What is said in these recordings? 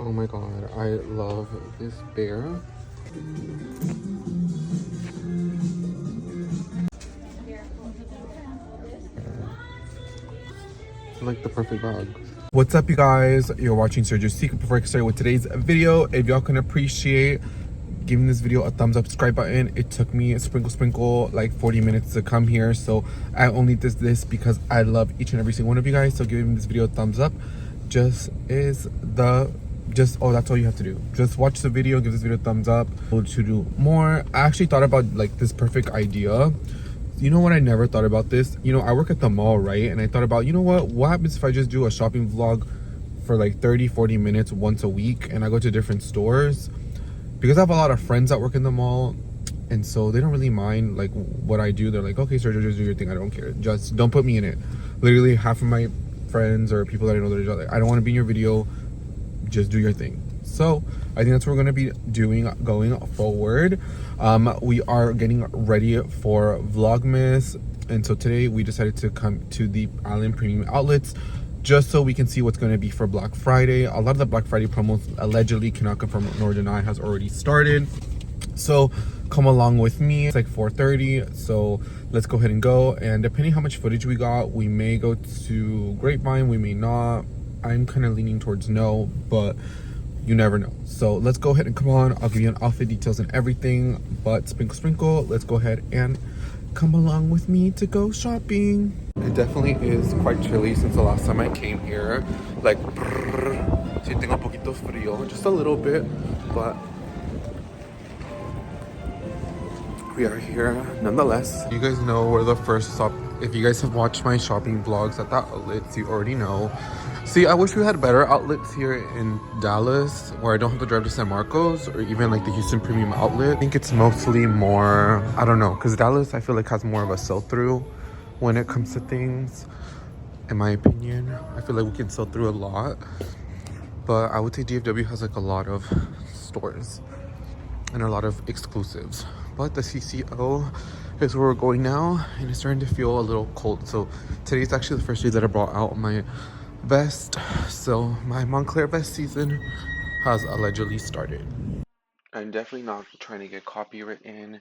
Oh my god, I love this bear. Like the perfect bag. What's up, you guys? You're watching Sergio's Secret. Before I get started with today's video, if y'all can appreciate giving this video a thumbs up, subscribe button. It took me a sprinkle like 40 minutes to come here, so I only did this because I love each and every single one of you guys. So giving this video a thumbs up oh, that's all you have to do. Just watch the video, give this video a thumbs up. To do more, I actually thought about like this perfect idea. You know what, I never thought about this. You know, I work at the mall, right? And I thought about, you know what happens if I just do a shopping vlog for like 30-40 minutes once a week, and I go to different stores, because I have a lot of friends that work in the mall, and so they don't really mind like what I do. They're like, okay, Sergio, just do your thing, I don't care, just don't put me in it. Literally half of my friends or people that I know, that are like, I don't want to be in your video, just do your thing. So I think that's what we're going to be doing going forward. We are getting ready for Vlogmas, and so today we decided to come to the Island Premium Outlets just so we can see what's going to be for Black Friday. A lot of the Black Friday promos, allegedly, cannot confirm nor deny, has already started. So come along with me. It's like 4:30, so let's go ahead and go. And depending how much footage we got, we may go to Grapevine, we may not. I'm kind of leaning towards no, but you never know. So let's go ahead and come on. I'll give you an outfit details and everything, but sprinkle, let's go ahead and come along with me to go shopping. It definitely is quite chilly since the last time I came here. Like, si tengo un poquito frío, just a little bit, but we are here nonetheless. You guys know we're the first stop. If you guys have watched my shopping vlogs at the outlets, you already know. See, I wish we had better outlets here in Dallas where I don't have to drive to San Marcos, or even like the Houston Premium Outlet. I think it's mostly more, I don't know, because Dallas I feel like has more of a sell-through when it comes to things, in my opinion. I feel like we can sell through a lot, but I would say DFW has like a lot of stores and a lot of exclusives. But the CCO is where we're going now, and it's starting to feel a little cold. So today's actually the first day that I brought out my vest. So my Montclair vest season has allegedly started. I'm definitely not trying to get copywritten.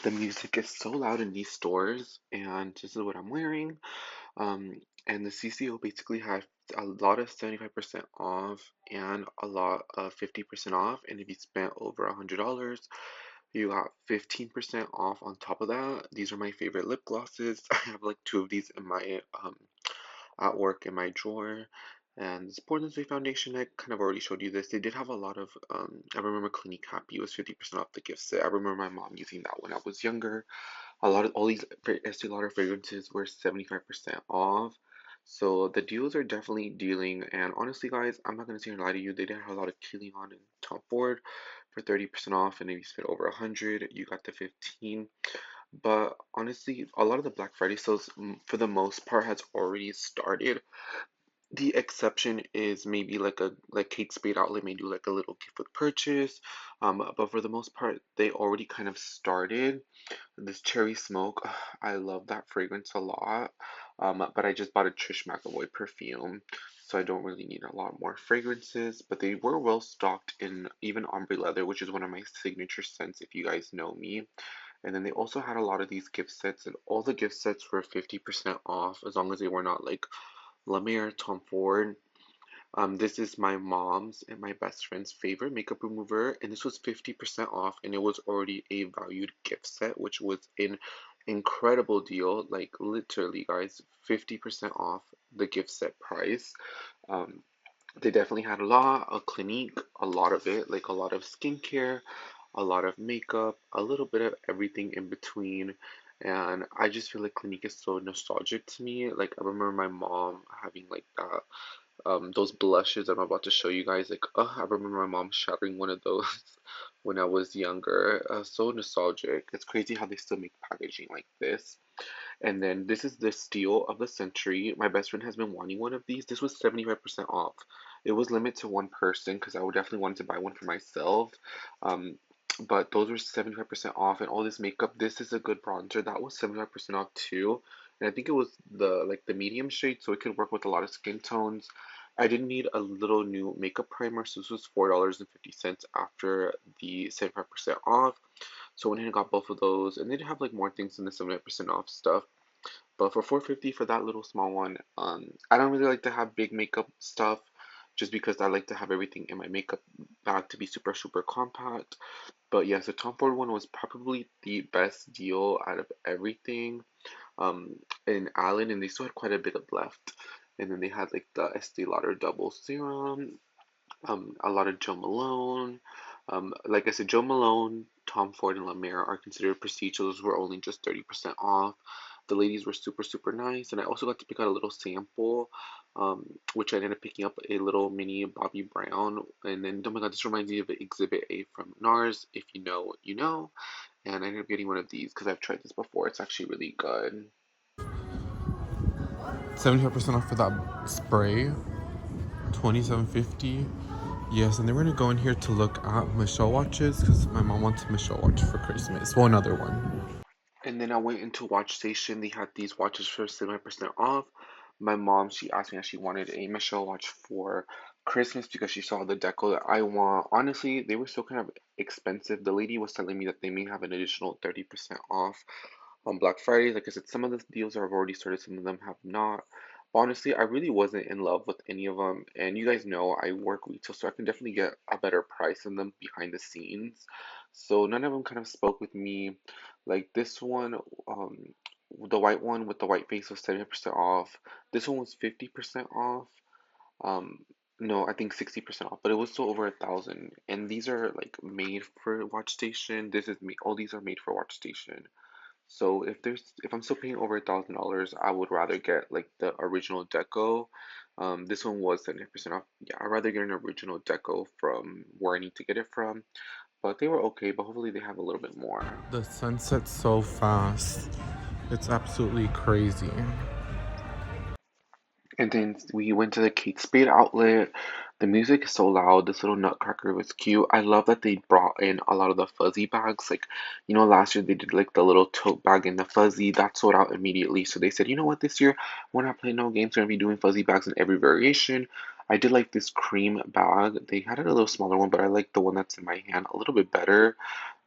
The music is so loud in these stores, and this is what I'm wearing. And the CCO basically had a lot of 75% off and a lot of 50% off. And if you spent over $100, you got 15% off on top of that. These are my favorite lip glosses. I have like 2 of these in my at work in my drawer. And this Portland's Way foundation, I kind of already showed you this. They did have a lot of, I remember Clinique Happy was 50% off the gift set. I remember my mom using that when I was younger. All these Estee Lauder fragrances were 75% off. So the deals are definitely dealing. And honestly, guys, I'm not going to sit here and lie to you. They did have a lot of Kilian and Tom Ford for 30% off. And if you spent over 100, you got the 15. But honestly, a lot of the Black Friday sales, for the most part, has already started. The exception is maybe like Kate Spade outlet may do like a little gift with purchase, but for the most part, they already kind of started. This cherry smoke, I love that fragrance a lot, but I just bought a Trish McAvoy perfume, so I don't really need a lot more fragrances. But they were well stocked in even ombre leather, which is one of my signature scents if you guys know me. And then they also had a lot of these gift sets, and all the gift sets were 50% off as long as they were not like La Mer, Tom Ford. This is my mom's and my best friend's favorite makeup remover, and this was 50% off, and it was already a valued gift set, which was an incredible deal. Like literally, guys, 50% off the gift set price. Um, they definitely had a lot of Clinique, a lot of it, like a lot of skincare, a lot of makeup, a little bit of everything in between. And I just feel like Clinique is so nostalgic to me. Like I remember my mom having like those blushes I'm about to show you guys. Like, I remember my mom shattering one of those when I was younger. So nostalgic. It's crazy how they still make packaging like this. And then this is the steal of the century. My best friend has been wanting one of these. This was 75% off. It was limited to one person because I would definitely want to buy one for myself. Um, but those were 75% off, and all this makeup. This is a good bronzer. That was 75% off too. And I think it was the medium shade, so it could work with a lot of skin tones. I did need a little new makeup primer, so this was $4.50 after the 75% off. So I went ahead and got both of those, and they did have like more things in the 75% off stuff. But for 450 for that little small one, I don't really like to have big makeup stuff, just because I like to have everything in my makeup bag to be super super compact. But yes, the Tom Ford one was probably the best deal out of everything. Um, in Allen, and they still had quite a bit of left. And then they had like the Estee Lauder Double Serum, a lot of Joe Malone. Like I said, Joe Malone, Tom Ford, and La Mer are considered prestige. Those were only just 30% off. The ladies were super, super nice. And I also got to pick out a little sample, which I ended up picking up a little mini Bobby Brown. And then, oh my God, this reminds me of Exhibit A from NARS. If you know, you know. And I ended up getting one of these because I've tried this before. It's actually really good. 75% off for that spray. 27.50. Yes, and then we're gonna go in here to look at Michelle watches because my mom wants a Michelle watch for Christmas. Well, another one. And then I went into Watch Station. They had these watches for 70% off. My mom, she asked me if she wanted a Michelle watch for Christmas because she saw the deco that I want. Honestly, they were still kind of expensive. The lady was telling me that they may have an additional 30% off on Black Friday. Like I said, some of the deals have already started, some of them have not. Honestly, I really wasn't in love with any of them. And you guys know I work retail, so I can definitely get a better price on them behind the scenes. So none of them kind of spoke with me. Like this one, um, the white one with the white face was 70% off. This one was 50% off. Um, no, I think 60% off, but it was still over 1,000. And these are like made for Watch Station. This is me. All these are made for Watch Station. So if I'm still paying over $1,000, I would rather get like the original deco. This one was 70% off. Yeah, I'd rather get an original deco from where I need to get it from. But they were okay, but hopefully they have a little bit more. The sun sets so fast. It's absolutely crazy. And then we went to the Kate Spade outlet. The music is so loud. This little nutcracker was cute. I love that they brought in a lot of the fuzzy bags. Like, last year they did like the little tote bag and the fuzzy. That sold out immediately. So they said, you know what, this year we're not playing no games. We're gonna be doing fuzzy bags in every variation. I did like this cream bag. They had it a little smaller one, but I like the one that's in my hand a little bit better.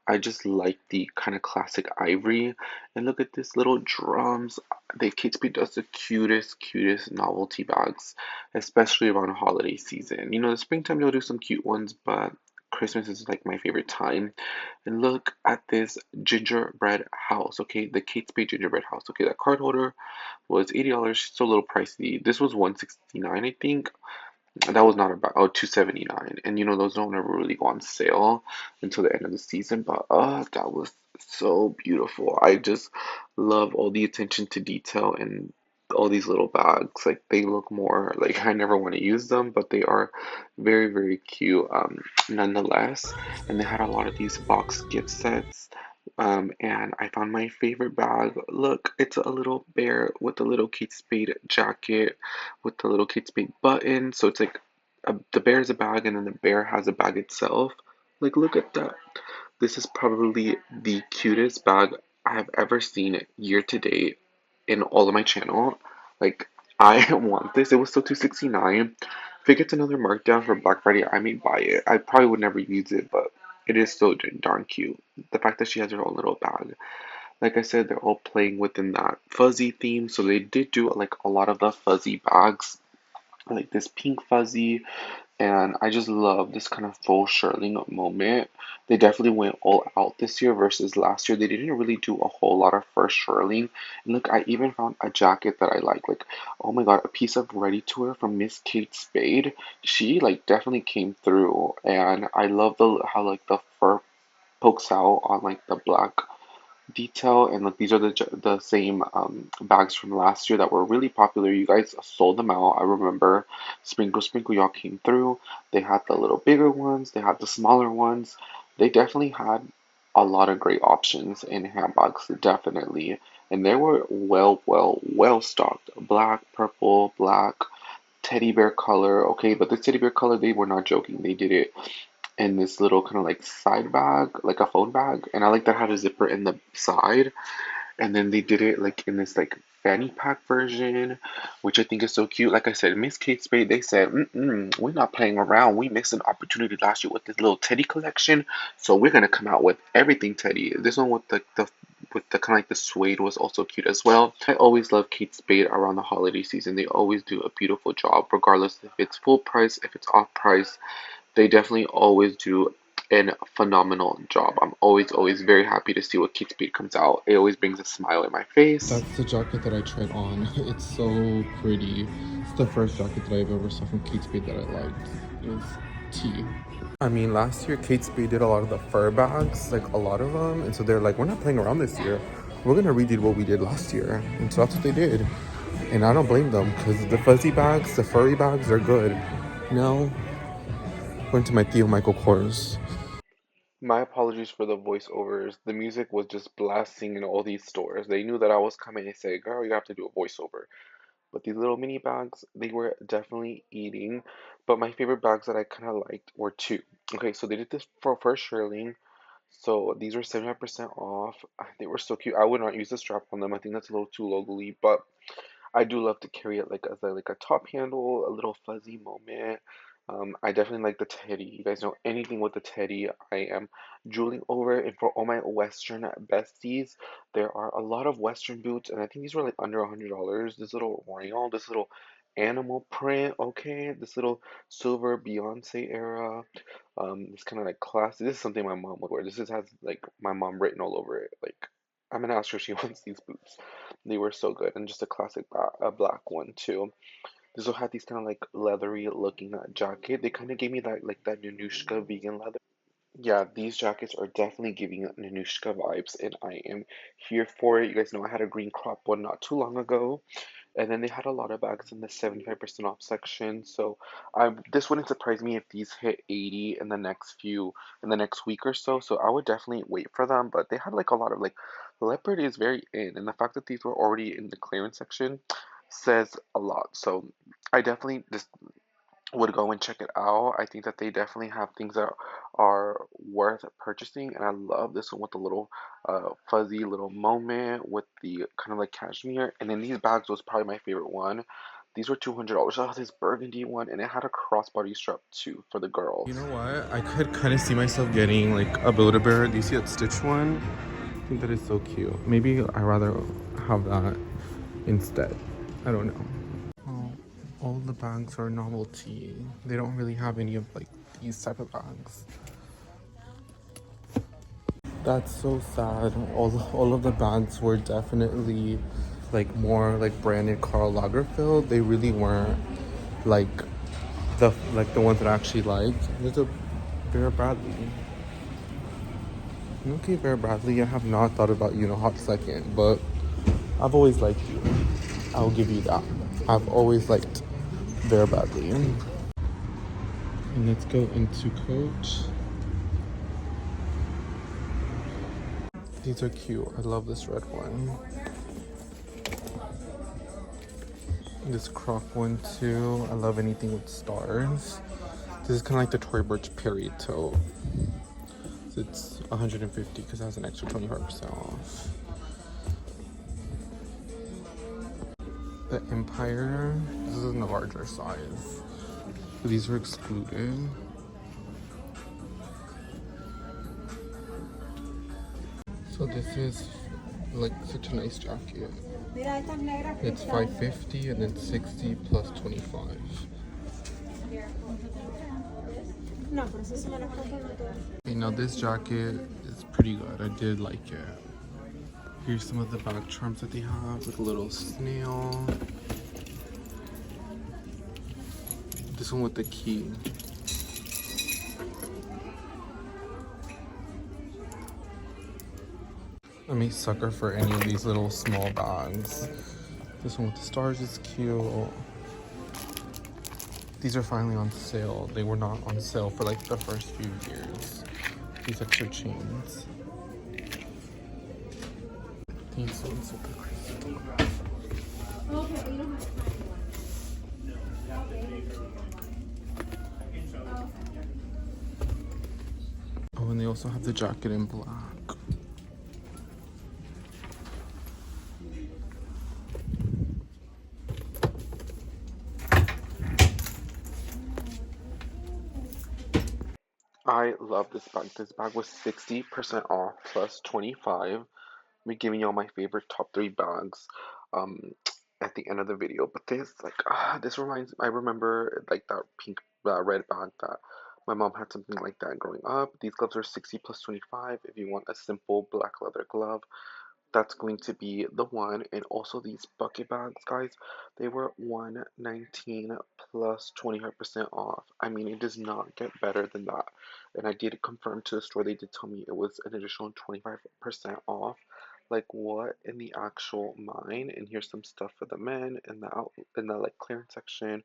I just like the kind of classic ivory. And look at this little drums. The Kate Spade does the cutest, cutest novelty bags, especially around holiday season. The springtime they'll do some cute ones, but Christmas is like my favorite time. And look at this gingerbread house, okay? The Kate Spade gingerbread house. Okay, that card holder was $80, still a little pricey. This was 169, I think. That was not about 279, and those don't ever really go on sale until the end of the season. But that was so beautiful. I just love all the attention to detail and all these little bags. Like they look more like I never want to use them, but they are very very cute nonetheless. And they had a lot of these box gift sets. And I found my favorite bag. Look, it's a little bear with a little Kate Spade jacket with the little Kate Spade button. So it's like the bear is a bag, and then the bear has a bag itself. Like, look at that. This is probably the cutest bag I have ever seen year to date in all of my channel. Like, I want this. It was still 269. If it gets another markdown for Black Friday, I may buy it. I probably would never use it, but it is so darn cute. The fact that she has her own little bag. Like I said, they're all playing within that fuzzy theme, so they did do like a lot of the fuzzy bags, like this pink fuzzy, and I just love this kind of faux shearling moment. They definitely went all out this year versus last year. They didn't really do a whole lot of first shearling. And look, I even found a jacket that I like. Like, oh my god, a piece of ready to wear from Miss Kate Spade. She like definitely came through, and I love the how like the fur pokes out on like the black detail. And like these are the same bags from last year that were really popular. You guys sold them out. I remember Sprinkle Sprinkle, y'all came through. They had the little bigger ones, they had the smaller ones. They definitely had a lot of great options in handbags, definitely. And they were well stocked. Black, purple, black, teddy bear color. Okay, but this teddy bear color, they were not joking. They did it in this little kind of like side bag, like a phone bag, and I like that had a zipper in the side. And then they did it like in this like fanny pack version, which I think is so cute. Like I said, Miss Kate Spade, they said, we're not playing around. We missed an opportunity last year with this little teddy collection, so we're gonna come out with everything teddy. This one with the with the kind of like the suede was also cute as well. I always love Kate Spade around the holiday season. They always do a beautiful job, regardless if it's full price, if it's off price. They definitely always do a phenomenal job. I'm always very happy to see what Kate Spade comes out. It always brings a smile in my face. That's the jacket that I tried on. It's so pretty. It's the first jacket that I've ever saw from Kate Spade that I liked. It was tea. I mean, last year Kate Spade did a lot of the fur bags, like a lot of them, and so they're like, we're not playing around this year. We're gonna redo what we did last year, and so that's what they did. And I don't blame them because the fuzzy bags, the furry bags, are good. You know, went to my Theo Michael course. My apologies for the voiceovers. The music was just blasting in all these stores. They knew that I was coming. They said, "Girl, you have to do a voiceover." But these little mini bags, they were definitely eating. But my favorite bags that I kind of liked were two. Okay, so they did this for first Shirley. So these were 75% off. They were so cute. I would not use the strap on them. I think that's a little too logo-y, but I do love to carry it like as like a top handle, a little fuzzy moment. I definitely like the teddy. You guys know anything with the teddy, I am drooling over. And for all my Western besties, there are a lot of Western boots, and I think these were like under $100. This little rayon, this little animal print, okay, this little silver Beyonce era. This kind of like classic. This is something my mom would wear. This is has like my mom written all over it. Like I'm gonna ask her if she wants these boots. They were so good, and just a classic black one too. This will have these kind of like leathery looking jacket. They kind of gave me that like that Nanushka vegan leather. Yeah, these jackets are definitely giving Nanushka vibes, and I am here for it. You guys know I had a green crop one not too long ago, and then they had a lot of bags in the 75% off section. So this wouldn't surprise me if these hit 80 in the next week or so. So I would definitely wait for them. But they had like a lot of like leopard is very in, and the fact that these were already in the clearance section says a lot. So I definitely just would go and check it out. I think that they definitely have things that are worth purchasing, and I love this one with the little fuzzy little moment with the kind of like cashmere. And then these bags was probably my favorite one. These were $200. I had this burgundy one, and it had a crossbody strap too for the girls. You know what? I could kind of see myself getting like a Build-A-Bear. Do you see that stitch one? I think that is so cute. Maybe I'd rather have that instead. I don't know. All the bags are novelty. They don't really have any of like these type of bags. That's so sad. All of the bags were definitely like more like branded Karl Lagerfeld. They really weren't like the ones that I actually liked. There's a Vera Bradley. Okay, Vera Bradley, I have not thought about you in a hot second, but I've always liked you. I'll give you that. I've always liked Vera Bradley. And let's go into Coach. These are cute. I love this red one. This crop one too. I love anything with stars. This is kind of like the Tory Burch period toe. So it's 150 because it has an extra 25% off. The Empire. This is in the larger size. These are excluded. So this is like such a nice jacket. It's $550 and then 60 plus 25. Okay, now this jacket is pretty good. I did like it. Here's some of the back charms that they have with a little snail. This one with the key. I'm a sucker for any of these little small bags. This one with the stars is cute. These are finally on sale. They were not on sale for like the first few years. These extra chains. These ones are crazy. Oh, and they also have the jacket in black. I love this bag. This bag was 60% off plus 25. Me giving y'all my favorite top three bags um at the end of the video. But this this reminds I remember like that pink red bag that my mom had something like that growing up. These gloves are 60 plus 25. If you want a simple black leather glove, that's going to be the one. And also these bucket bags, guys, they were 119 plus 25% off. I mean, it does not get better than that. And I did confirm to the store, they did tell me it was an additional 25% off. Like what in the actual mine? And here's some stuff for the men in the like clearance section.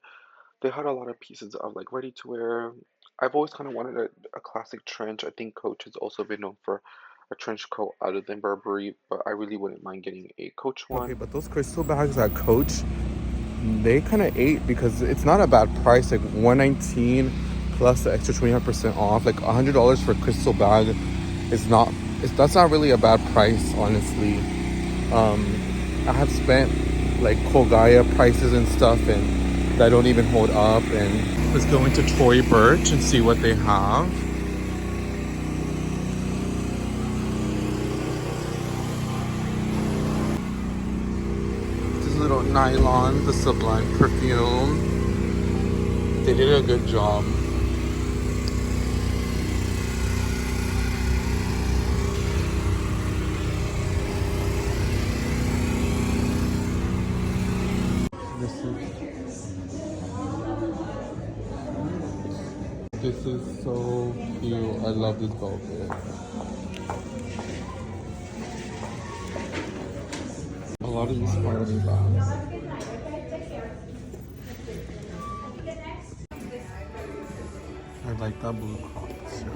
They had a lot of pieces of like ready to wear. I've always kind of wanted a classic trench. I think Coach has also been known for a trench coat other than Burberry, but I really wouldn't mind getting a Coach one. Okay, but those crystal bags at Coach, they kind of ate because it's not a bad price. Like 119 plus the extra 25% off. Like $100 for a crystal bag is not. That's not really a bad price, honestly. I have spent like Kogaya prices and stuff, and that don't even hold up. And let's go into Tory Burch and see what they have. This little nylon, the Sublime perfume. They did a good job. This is so cute. I love this velvet. A lot of these sparkly bags. I like that blue cross too.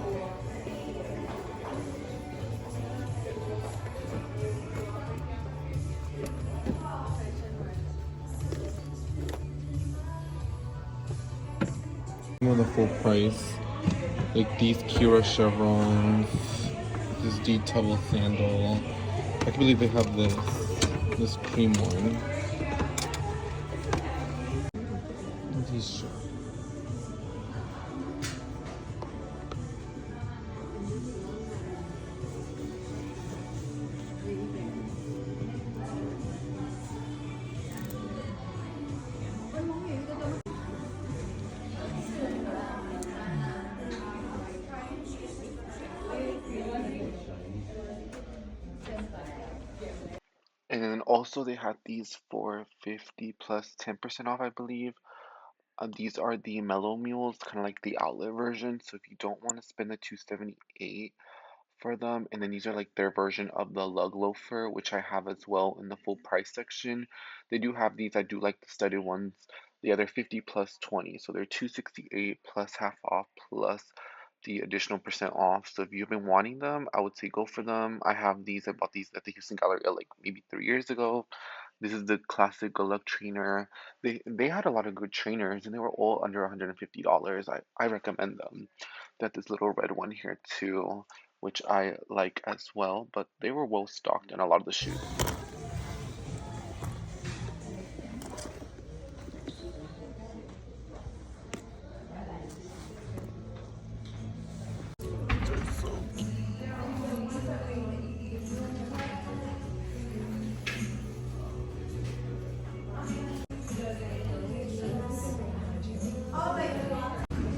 More the full price. Like these Kira chevrons, this detail sandal. I can't believe they have this cream one. These shirts. And then also they had these for 50 plus 10% off, I believe. These are the Mellow Mules, kind of like the outlet version. So if you don't want to spend the 278 for them, and then these are like their version of the lug loafer, which I have as well in the full price section. They do have these. I do like the studded ones. The other 50 plus 20, so they're 268 plus half off plus the additional percent off. So if you've been wanting them, I would say go for them. I have these. I bought these at the Houston Galleria like maybe 3 years ago. This is the classic Good Luck trainer. They had a lot of good trainers, and they were all under $150. I recommend them. Got this little red one here too, which I like as well. But they were well stocked in a lot of the shoes.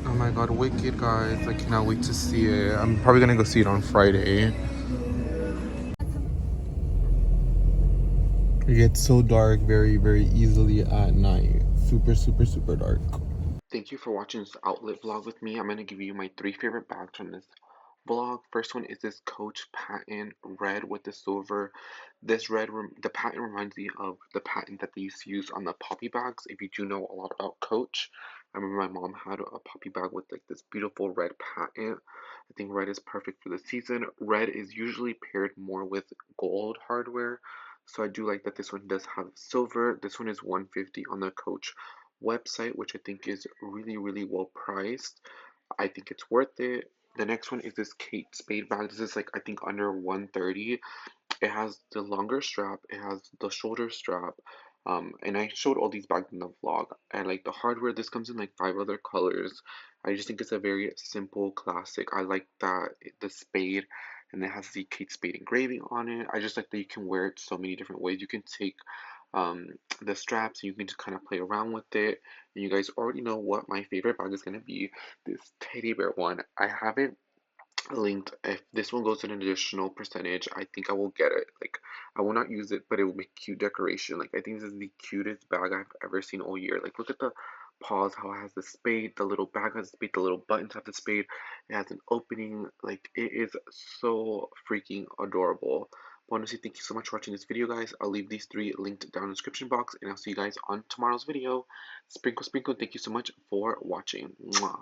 Oh my god, wicked, guys. I cannot wait to see it. I'm probably gonna go see it on Friday. It gets so dark very, very easily at night. Super, super, super dark. Thank you for watching this outlet vlog with me. I'm gonna give you my 3 favorite bags from this vlog. First one is this Coach patent red with the silver. This the patent reminds me of the patent that they used to use on the poppy bags. If you do know a lot about Coach, I remember my mom had a poppy bag with like this beautiful red patent. I think red is perfect for the season. Red is usually paired more with gold hardware. So I do like that this one does have silver. This one is 150 on the Coach website, which I think is really, really well priced. I think it's worth it. The next one is this Kate Spade bag. This is like I think under 130. It has the longer strap. It has the shoulder strap. And I showed all these bags in the vlog. I like the hardware. This comes in like 5 other colors. I just think it's a very simple classic. I like that the Spade, and it has the Kate Spade engraving on it. I just like that you can wear it so many different ways. You can take um, the straps and you can just kind of play around with it. And you guys already know what my favorite bag is going to be. This teddy bear one. I haven't linked. If this one goes an additional percentage, I think I will get it. Like, I will not use it, but it will make cute decoration. Like, I think this is the cutest bag I've ever seen all year. Like, look at the paws, how it has the spade, the little bag has the spade, the little buttons have the spade, it has an opening. Like, it is so freaking adorable. I want to say thank you so much for watching this video, guys. I'll leave these 3 linked down in the description box, and I'll see you guys on tomorrow's video. Sprinkle, sprinkle. Thank you so much for watching. Mwah.